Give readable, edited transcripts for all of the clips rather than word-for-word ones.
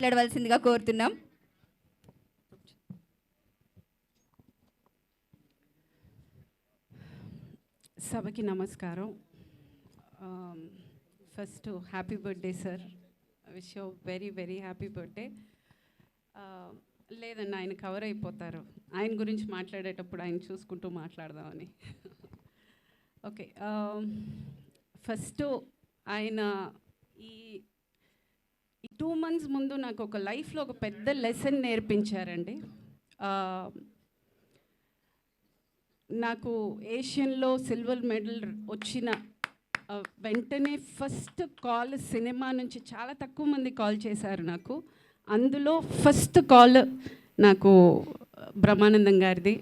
మాట్లాడవలసిందిగా కోరుతున్నాం. సభకి నమస్కారం. First happy birthday sir, wish you very very happy birthday. లేదండి, ఆయన కవర్ అయిపోతారు. ఆయన గురించి మాట్లాడేటప్పుడు ఆయన చూసుకుంటూ మాట్లాడదామని. ఓకే, ఫస్ట్ ఆయన ఈ 2 months ముందు నాకు ఒక లైఫ్లో ఒక పెద్ద లెసన్ నేర్పించారండి. నాకు ఏషియన్లో సిల్వర్ మెడల్ వచ్చిన వెంటనే ఫస్ట్ కాల్ సినిమా నుంచి చాలా తక్కువ మంది కాల్ చేశారు నాకు. అందులో ఫస్ట్ కాల్ నాకు బ్రహ్మానందం గారిది.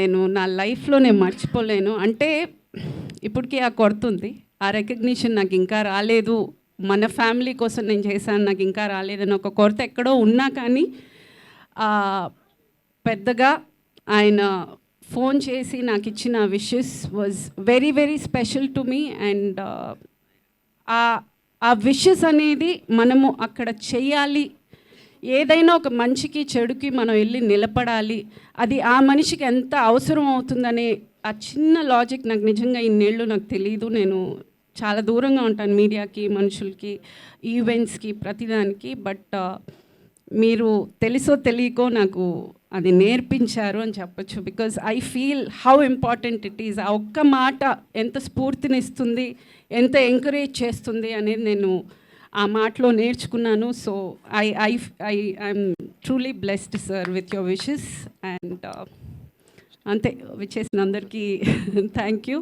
నేను నా లైఫ్లో నేను మర్చిపోలేను. అంటే ఇప్పటికీ ఆ కొడుతుంది, ఆ రికగ్నిషన్ నాకు ఇంకా రాలేదు, మన ఫ్యామిలీ కోసం నేను చేశాను, నాకు ఇంకా రాలేదని ఒక కొరత ఎక్కడో ఉన్నా కానీ పెద్దగా ఆయన ఫోన్ చేసి నాకు ఇచ్చిన wishes was very very special to me. And ఆ విషెస్ అనేది మనము అక్కడ చెయ్యాలి, ఏదైనా ఒక మంచికి చెడుకి మనం వెళ్ళి నిలబడాలి, అది ఆ మనిషికి ఎంత అవసరం అవుతుందనే ఆ చిన్న లాజిక్ నాకు నిజంగా ఇన్నేళ్ళు నాకు తెలియదు. నేను చాలా దూరంగా ఉంటాను మీడియాకి, మనుషులకి, ఈవెంట్స్కి, ప్రతిదానికి. బట్ మీరు తెలుసో తెలియకో నాకు అది నేర్పించారు అని చెప్పచ్చు. Because I feel how important it is. ఆ ఒక్క మాట ఎంత స్ఫూర్తినిస్తుంది, ఎంత ఎంకరేజ్ చేస్తుంది అనేది నేను ఆ మాటలో నేర్చుకున్నాను. So I'm truly blessed sir with your wishes. And అంతే, విచ్చేసిన అందరికీ thank you.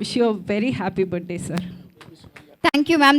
Wish you very happy birthday sir. Thank you ma'am.